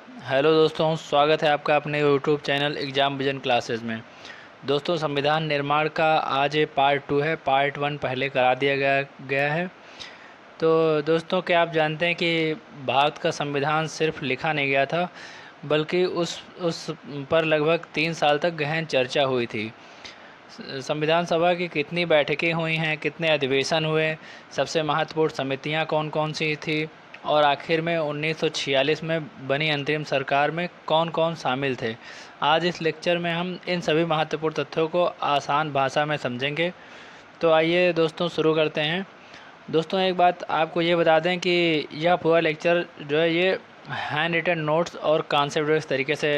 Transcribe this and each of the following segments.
Hello दोस्तों, स्वागत है आपका अपने YouTube channel exam vision classes में। दोस्तों, संविधान निर्माण का आज ये पार्ट 2 है। पार्ट 1 पहले करा दिया गया है। तो दोस्तों, क्या आप जानते हैं कि भारत का संविधान सिर्फ लिखा नहीं गया था, बल्कि उस पर लगभग 3 साल तक गहन चर्चा हुई थी। संविधान सभा की कितनी बैठकें हुई हैं, कितने अधिवेशन हुए, सबसे महत्वपूर्ण समितियां कौन कौन सी थी, और आखिर में 1946 में बनी अंतरिम सरकार में कौन कौन शामिल थे। आज इस लेक्चर में हम इन सभी महत्वपूर्ण तथ्यों को आसान भाषा में समझेंगे। तो आइए दोस्तों, शुरू करते हैं। दोस्तों, एक बात आपको ये बता दें कि यह पूरा लेक्चर जो है ये हैंड रिटन नोट्स और कॉन्सेप्ट इस तरीके से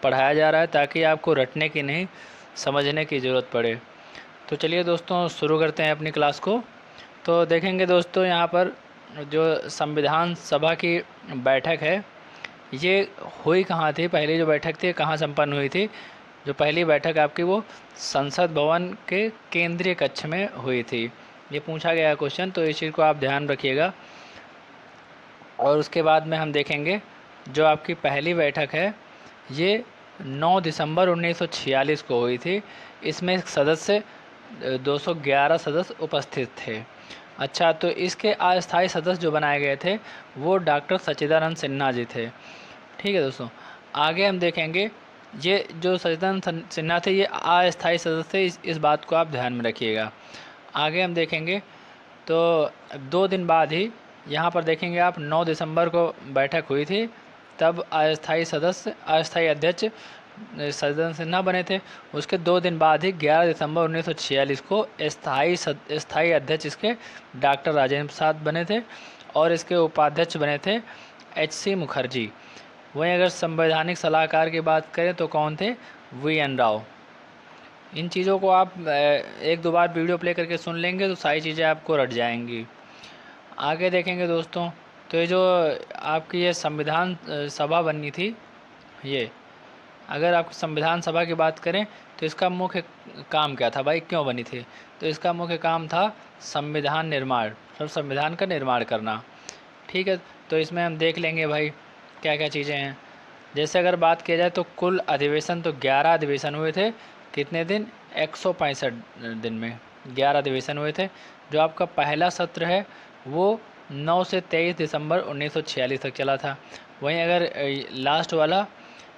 पढ़ाया जा रहा है ताकि आपको रटने की नहीं, समझने की ज़रूरत पड़े। तो चलिए दोस्तों, शुरू करते हैं अपनी क्लास को। तो देखेंगे दोस्तों, यहाँ पर जो संविधान सभा की बैठक है, ये हुई कहाँ थी। पहली जो बैठक थी कहाँ संपन्न हुई थी। जो पहली बैठक आपकी वो संसद भवन के केंद्रीय कक्ष में हुई थी। ये पूछा गया क्वेश्चन, तो इस चीज़ को आप ध्यान रखिएगा। और उसके बाद में हम देखेंगे जो आपकी पहली बैठक है ये 9 दिसंबर 1946 को हुई थी। इसमें सदस्य 211 सदस्य उपस्थित थे। अच्छा, तो इसके अस्थायी सदस्य जो बनाए गए थे वो डॉक्टर सच्चिदानंद सिन्हा जी थे। ठीक है दोस्तों, आगे हम देखेंगे ये जो सच्चिदानंद सिन्हा थे ये अस्थायी सदस्य थे। इस बात को आप ध्यान में रखिएगा। आगे हम देखेंगे तो 2 दिन बाद ही यहाँ पर देखेंगे आप 9 दिसंबर को बैठक हुई थी। तब अस्थायी अध्यक्ष सच्चिदानंद सिन्हा बने थे। उसके 2 दिन बाद ही 11 दिसंबर 1946 को स्थायी अध्यक्ष इसके डॉक्टर राजेंद्र प्रसाद बने थे, और इसके उपाध्यक्ष बने थे HC मुखर्जी। वहीं अगर संवैधानिक सलाहकार की बात करें तो कौन थे, VN राव। इन चीज़ों को आप एक दो बार वीडियो प्ले करके सुन लेंगे तो सारी चीज़ें आपको रट जाएंगी। आगे देखेंगे दोस्तों, तो ये जो आपकी ये संविधान सभा बननी थी, ये अगर आप संविधान सभा की बात करें तो इसका मुख्य काम क्या था भाई, क्यों बनी थी। तो इसका मुख्य काम था संविधान निर्माण, संविधान का निर्माण करना। ठीक है, तो इसमें हम देख लेंगे भाई क्या क्या चीज़ें हैं। जैसे अगर बात किया जाए तो कुल अधिवेशन तो 11 अधिवेशन हुए थे। कितने दिन, 165 दिन में 11 अधिवेशन हुए थे। जो आपका पहला सत्र है वो 9 से 23 दिसंबर 1946 तक चला था। वहीं अगर लास्ट वाला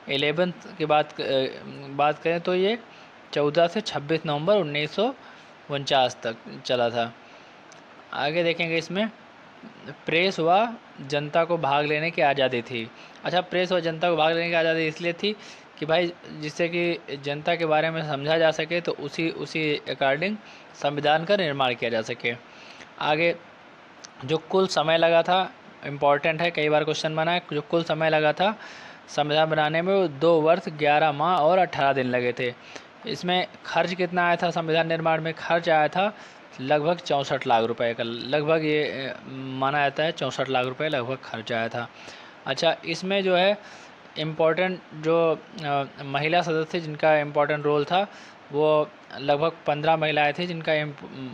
11th की बात करें तो ये 14 से 26 नवंबर 1949 तक चला था। आगे देखेंगे इसमें प्रेस व जनता को भाग लेने की आज़ादी थी। अच्छा, प्रेस व जनता को भाग लेने की आज़ादी इसलिए थी कि भाई जिससे कि जनता के बारे में समझा जा सके, तो उसी अकॉर्डिंग संविधान का निर्माण किया जा सके। आगे जो कुल समय लगा था, इम्पॉर्टेंट है, कई बार क्वेश्चन बना है। जो कुल समय लगा था संविधान बनाने में वो 2 वर्ष 11 माह और 18 दिन लगे थे। इसमें खर्च कितना आया था, संविधान निर्माण में खर्च आया था लगभग 64 लाख रुपए का। लगभग ये माना जाता है 64 लाख रुपए लगभग खर्च आया था। अच्छा, इसमें जो है इम्पोर्टेंट जो महिला सदस्य जिनका इम्पोर्टेंट रोल था वो लगभग 15 महिलाएं थी जिनका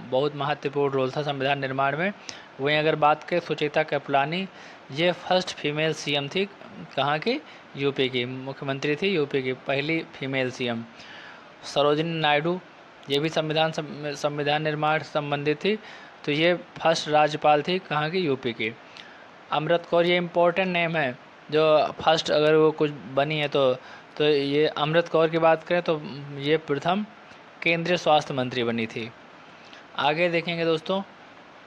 बहुत महत्वपूर्ण रोल था संविधान निर्माण में। वहीं अगर बात करें सुचेता कृपलानी, ये फर्स्ट फीमेल सीएम थी। कहाँ की, यूपी की मुख्यमंत्री थी, यूपी की पहली फीमेल सीएम। सरोजिनी नायडू, ये भी संविधान निर्माण से संबंधित थी, तो ये फर्स्ट राज्यपाल थी, कहाँ की, यूपी की। अमृत कौर, ये इम्पोर्टेंट नेम है जो फर्स्ट अगर वो कुछ बनी है तो ये अमृत कौर की बात करें तो ये प्रथम केंद्रीय स्वास्थ्य मंत्री बनी थी। आगे देखेंगे दोस्तों,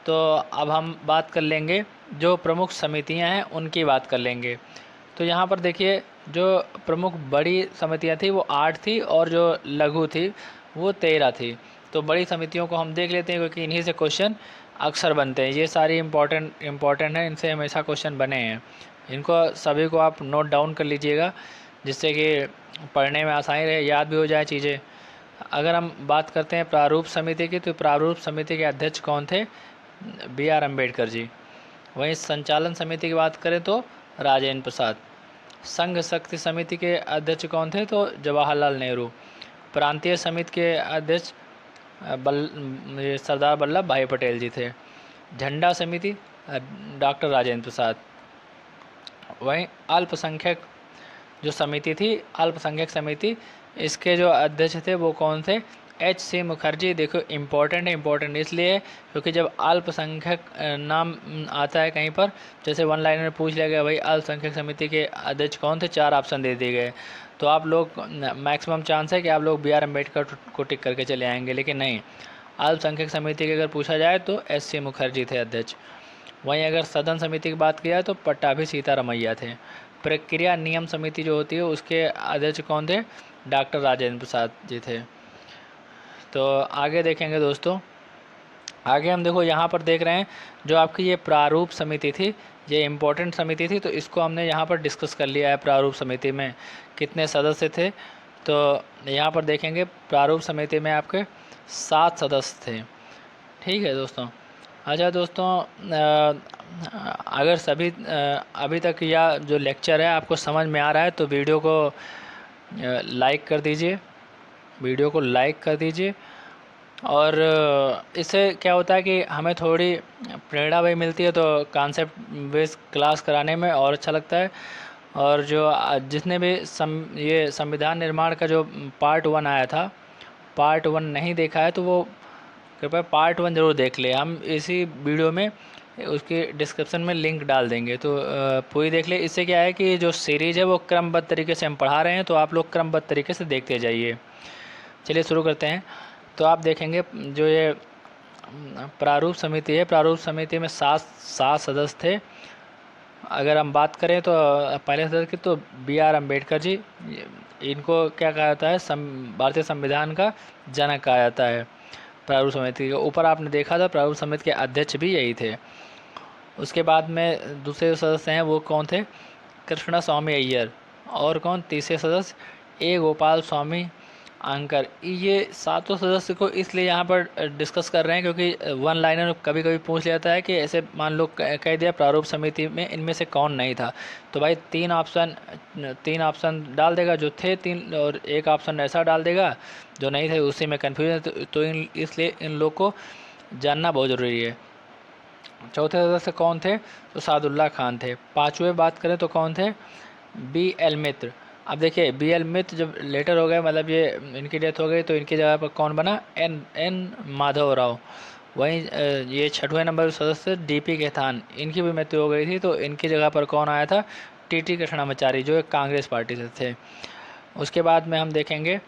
तो अब हम बात कर लेंगे जो प्रमुख समितियां हैं उनकी बात कर लेंगे। तो यहाँ पर देखिए जो प्रमुख बड़ी समितियां थी वो 8 थी, और जो लघु थी वो 13 थी। तो बड़ी समितियों को हम देख लेते हैं क्योंकि इन्हीं से क्वेश्चन अक्सर बनते हैं। ये सारी इम्पोर्टेंट हैं, इनसे हमेशा क्वेश्चन बने हैं। इनको सभी को आप नोट डाउन कर लीजिएगा जिससे कि पढ़ने में आसानी रहे, याद भी हो जाए चीज़ें। अगर हम बात करते हैं प्रारूप समिति की, तो प्रारूप समिति के अध्यक्ष कौन थे, BR अम्बेडकर जी। वहीं संचालन समिति की बात करें तो राजेंद्र प्रसाद। संघ शक्ति समिति के अध्यक्ष कौन थे, तो जवाहरलाल नेहरू। प्रांतीय समिति के अध्यक्ष सरदार वल्लभ भाई पटेल जी थे। झंडा समिति डॉक्टर राजेंद्र प्रसाद। वहीं अल्पसंख्यक जो समिति थी अल्पसंख्यक समिति, इसके जो अध्यक्ष थे वो कौन थे? H.C. मुखर्जी। देखो इम्पोर्टेंट है, इम्पोर्टेंट इसलिए क्योंकि जब अल्पसंख्यक नाम आता है कहीं पर, जैसे वन लाइनर में पूछ लिया गया भाई अल्पसंख्यक समिति के अध्यक्ष कौन थे, 4 ऑप्शन दे दिए गए, तो आप लोग मैक्सिमम चांस है कि आप लोग B.R. अम्बेडकर को टिक करके चले आएंगे, लेकिन नहीं, अल्पसंख्यक समिति के अगर पूछा जाए तो H.C. मुखर्जी थे अध्यक्ष। वहीं अगर सदन समिति की बात की जाए तो पट्टाभी सीतारमैया थे। प्रक्रिया नियम समिति जो होती है उसके अध्यक्ष कौन थे? डॉक्टर राजेंद्र प्रसाद जी थे। तो आगे देखेंगे दोस्तों, आगे हम देखो यहाँ पर देख रहे हैं जो आपकी ये प्रारूप समिति थी, ये इम्पोर्टेंट समिति थी, तो इसको हमने यहाँ पर डिस्कस कर लिया है। प्रारूप समिति में कितने सदस्य थे? तो यहाँ पर देखेंगे प्रारूप समिति में आपके 7 सदस्य थे। ठीक है दोस्तों। अच्छा दोस्तों, अगर सभी अभी तक या जो लेक्चर है आपको समझ में आ रहा है तो वीडियो को लाइक कर दीजिए, वीडियो को लाइक कर दीजिए। और इससे क्या होता है कि हमें थोड़ी प्रेरणा भी मिलती है, तो कॉन्सेप्ट बेस्ड क्लास कराने में और अच्छा लगता है। और जो जिसने भी ये संविधान निर्माण का जो पार्ट 1 आया था, पार्ट 1 नहीं देखा है तो वो कृपया पार्ट 1 ज़रूर देख ले। हम इसी वीडियो में उसकी डिस्क्रिप्शन में लिंक डाल देंगे, तो पूरी देख ले। इससे क्या है कि जो सीरीज़ है वो क्रमबद्ध तरीके से हम पढ़ा रहे हैं, तो आप लोग क्रमबद्ध तरीके से देखते जाइए। चलिए शुरू करते हैं। तो आप देखेंगे जो ये प्रारूप समिति है, प्रारूप समिति में 7 सदस्य थे। अगर हम बात करें तो पहले सदस्य की तो B.R. अम्बेडकर जी, इनको क्या कहा जाता है? भारतीय संविधान का जनक कहा जाता है। प्रारूप समिति के ऊपर आपने देखा था प्रारूप समिति के अध्यक्ष भी यही थे। उसके बाद में दूसरे सदस्य हैं वो कौन थे? कृष्णा स्वामी अय्यर। और कौन? तीसरे सदस्य A. गोपाल स्वामी अंकर। ये 7 सदस्य को इसलिए यहाँ पर डिस्कस कर रहे हैं क्योंकि वन लाइनर कभी कभी पूछ लेता है कि ऐसे मान लो कह दिया प्रारूप समिति में इनमें से कौन नहीं था, तो भाई 3 ऑप्शन डाल देगा जो थे 3, और 1 ऑप्शन ऐसा डाल देगा जो नहीं थे, उसी में कन्फ्यूजन। तो इसलिए इन लोग को जानना बहुत ज़रूरी है। चौथे सदस्य कौन थे? तो सादुल्ला खान थे। 5वें बात करें तो कौन थे? B.L. मित्र। अब देखिए B.L. मित्र जब लेटर हो गए, मतलब ये इनकी डेथ हो गई, तो इनकी जगह पर कौन बना? N. माधव राव। वहीं ये 6वें नंबर सदस्य D.P. केतान, इनकी भी मृत्यु हो गई थी, तो इनकी जगह पर कौन आया था? T.T. कृष्णामाचारी, जो एक कांग्रेस पार्टी से थे। उसके बाद में हम देखेंगे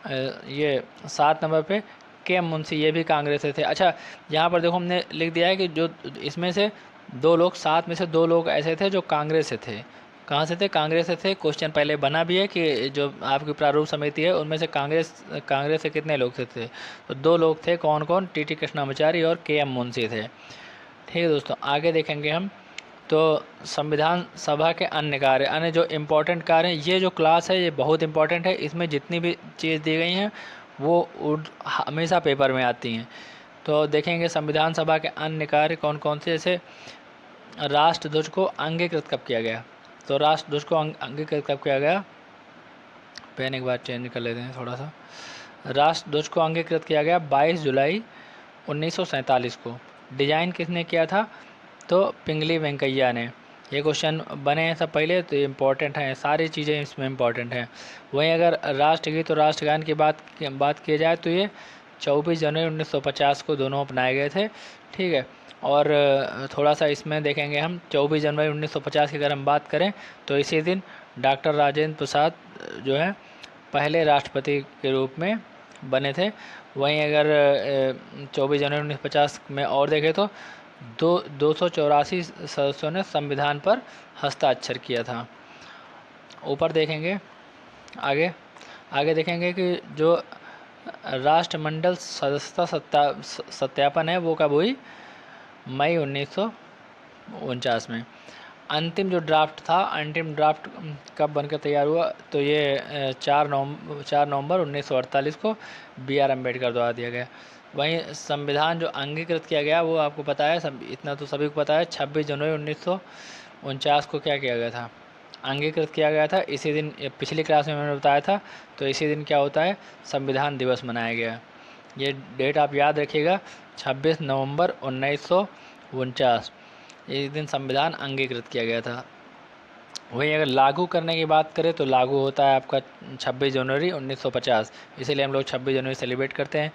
ये 7 नंबर पे K. मुंशी, ये भी कांग्रेस से थे। अच्छा, यहाँ पर देखो हमने लिख दिया है कि जो इसमें से 2 लोग, 7 में से 2 लोग ऐसे थे जो कांग्रेस से थे। कहाँ से थे? कांग्रेस से थे। क्वेश्चन पहले बना भी है कि जो आपकी प्रारूप समिति है उनमें से कांग्रेस से कितने लोग थे? तो 2 लोग थे। कौन कौन? T.T. कृष्णामाचारी और K.M. मुंशी थे। ठीक है दोस्तों, आगे देखेंगे हम। तो संविधान सभा के अन्य कार्य, अन्य जो इम्पोर्टेंट कार्य हैं, ये जो क्लास है ये बहुत इम्पोर्टेंट है। इसमें जितनी भी चीज़ दी गई हैं वो हमेशा पेपर में आती हैं। तो देखेंगे संविधान सभा के अन्य कार्य कौन कौन से। जैसे राष्ट्रध्वज को अंगीकृत कब किया गया? तो राष्ट्रध्वज को अंगीकृत कब किया गया? पेन एक बार चेंज कर लेते हैं थोड़ा सा। राष्ट्रध्वज को अंगीकृत किया गया 22 जुलाई 1947 को। डिजाइन किसने किया था? तो पिंगली वेंकैया ने। ये क्वेश्चन बने हैं सब पहले, तो ये इम्पोर्टेंट हैं, सारी चीज़ें इसमें इम्पोर्टेंट हैं। वहीं अगर राष्ट्रगीत और राष्ट्रगान की बात की जाए तो ये 24 जनवरी 1950 को दोनों अपनाए गए थे। ठीक है। और थोड़ा सा इसमें देखेंगे हम 24 जनवरी 1950 की अगर हम बात करें तो इसी दिन डॉक्टर राजेंद्र प्रसाद जो है पहले राष्ट्रपति के रूप में बने थे। वहीं अगर 24 जनवरी 1950 में और देखें तो 284 सदस्यों ने संविधान पर हस्ताक्षर किया था। ऊपर देखेंगे आगे देखेंगे कि जो राष्ट्रमंडल सदस्यता सत्यापन है वो कब हुई? मई 1949 में। अंतिम जो ड्राफ्ट था, अंतिम ड्राफ्ट कब बनकर तैयार हुआ? तो ये 4 नवंबर 1948 को B.R. अम्बेडकर द्वारा दिया गया। वहीं संविधान जो अंगीकृत किया गया वो आपको पता है, इतना तो सभी को पता है, 26 जनवरी 1949 को क्या किया गया था? अंगीकृत किया गया था। इसी दिन, पिछली क्लास में मैंने बताया था, तो इसी दिन क्या होता है? संविधान दिवस मनाया गया। ये डेट आप याद रखिएगा, 26 नवंबर 1949, इस दिन संविधान अंगीकृत किया गया था। वहीं अगर लागू करने की बात करें तो लागू होता है आपका 26 जनवरी 1950, इसीलिए हम लोग 26 जनवरी सेलिब्रेट करते हैं।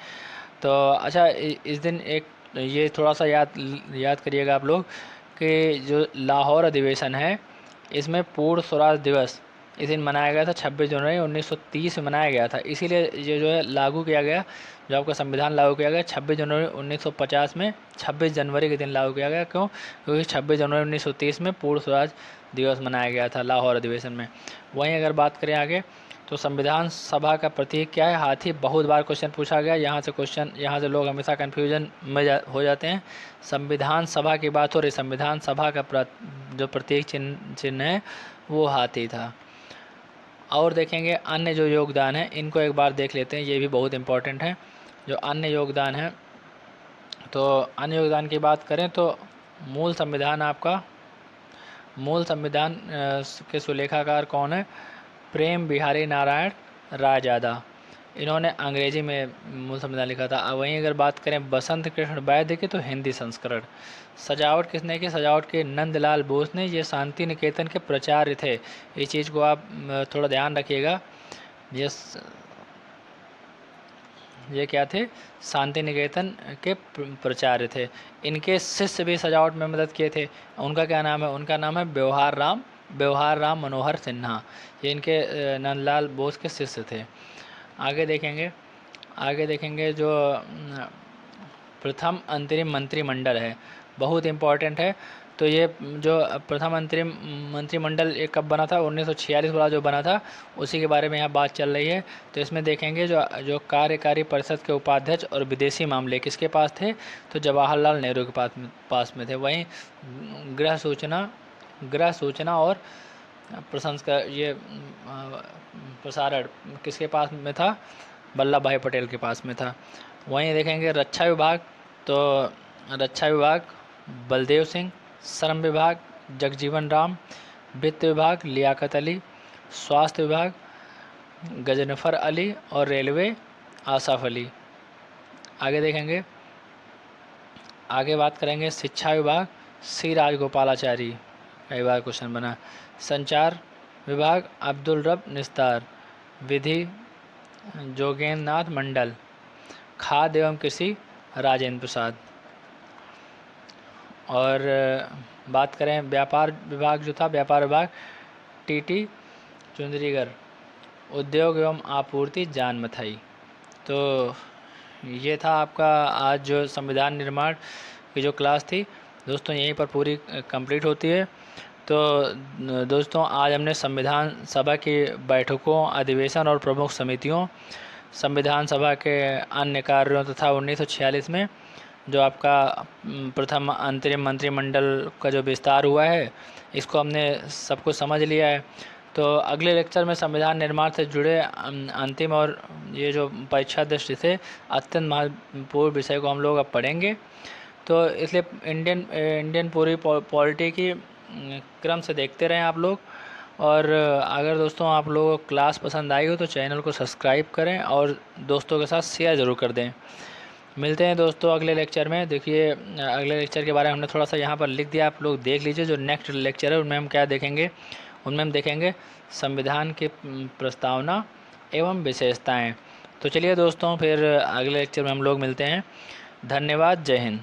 तो अच्छा, इस दिन एक ये थोड़ा सा याद करिएगा आप लोग कि जो लाहौर अधिवेशन है, इसमें पूर्ण स्वराज दिवस इस दिन मनाया गया था। 26 जनवरी 1930 में मनाया गया था, इसीलिए ये जो है लागू किया गया, जो आपका संविधान लागू किया गया 26 जनवरी 1950 में, 26 जनवरी के दिन लागू किया गया। क्यों? क्योंकि 26 जनवरी 1930 में पूर्ण स्वराज दिवस मनाया गया था लाहौर अधिवेशन में। वहीं अगर बात करें आगे, तो संविधान सभा का प्रतीक क्या है? हाथी। बहुत बार क्वेश्चन पूछा गया, यहाँ से लोग हमेशा कन्फ्यूजन में हो जाते हैं। संविधान सभा की बात हो रही, संविधान सभा का जो प्रतीक चिन्ह है वो हाथी था। और देखेंगे अन्य जो योगदान है, इनको एक बार देख लेते हैं, ये भी बहुत इम्पोर्टेंट है। जो अन्य योगदान है, तो अन्य योगदान की बात करें तो मूल संविधान के सुलेखाकार कौन है? प्रेम बिहारी नारायण रायजादा, इन्होंने अंग्रेजी में मूल संविधान लिखा था। वहीं अगर बात करें बसंत कृष्ण वैद्य की, तो हिंदी संस्करण। सजावट किसने की? सजावट के नंदलाल बोस ने। ये शांति निकेतन के प्राचार्य थे, इस चीज़ को आप थोड़ा ध्यान रखिएगा। ये क्या थे? शांति निकेतन के प्राचार्य थे। इनके शिष्य भी सजावट में मदद किए थे। उनका क्या नाम है? उनका नाम है व्यवहार राम मनोहर सिन्हा। ये इनके नंदलाल बोस के शिष्य थे। आगे देखेंगे जो प्रथम अंतरिम मंत्रिमंडल है, बहुत इम्पोर्टेंट है। तो ये जो प्रथम अंतरिम मंत्रिमंडल ये कब बना था? 1946 वाला जो बना था, उसी के बारे में यहाँ बात चल रही है। तो इसमें देखेंगे जो कार्यकारी परिषद के उपाध्यक्ष और विदेशी मामले किसके पास थे? तो जवाहरलाल नेहरू के पास में थे। वहीं गृह सूचना और प्रसारण किसके पास में था? वल्लभ भाई पटेल के पास में था। वहीं देखेंगे रक्षा विभाग, तो रक्षा विभाग बलदेव सिंह, श्रम विभाग जगजीवन राम, वित्त विभाग लियाकत अली, स्वास्थ्य विभाग गजनफर अली और रेलवे आसफ अली। आगे बात करेंगे शिक्षा विभाग सी राजगोपालाचारी, कई बार क्वेश्चन बना। संचार विभाग अब्दुल रब निस्तार, विधि जोगेंद्र नाथ मंडल, खाद्य एवं कृषि राजेंद्र प्रसाद। और बात करें व्यापार विभाग, जो था व्यापार विभाग टीटी चुंदरीगर, उद्योग एवं आपूर्ति जान मथाई। तो ये था आपका आज जो संविधान निर्माण की जो क्लास थी दोस्तों, यहीं पर पूरी कंप्लीट होती है। तो दोस्तों, आज हमने संविधान सभा की बैठकों, अधिवेशन और प्रमुख समितियों, संविधान सभा के अन्य कार्यों तथा 1946 में जो आपका प्रथम अंतरिम मंत्रिमंडल का जो विस्तार हुआ है, इसको हमने सब कुछ समझ लिया है। तो अगले लेक्चर में संविधान निर्माण से जुड़े अंतिम और ये जो परीक्षा दृष्टि से अत्यंत महत्वपूर्ण विषय को हम लोग अब पढ़ेंगे। तो इसलिए इंडियन पूरी पॉलिटी की क्रम से देखते रहें आप लोग। और अगर दोस्तों आप लोगों को क्लास पसंद आई हो तो चैनल को सब्सक्राइब करें और दोस्तों के साथ शेयर ज़रूर कर दें। मिलते हैं दोस्तों अगले लेक्चर में। देखिए, अगले लेक्चर के बारे में हमने थोड़ा सा यहाँ पर लिख दिया, आप लोग देख लीजिए। जो नेक्स्ट लेक्चर है उनमें हम क्या देखेंगे? उनमें हम देखेंगे संविधान की प्रस्तावना एवं विशेषताएँ। तो चलिए दोस्तों, फिर अगले लेक्चर में हम लोग मिलते हैं। धन्यवाद। जय हिंद।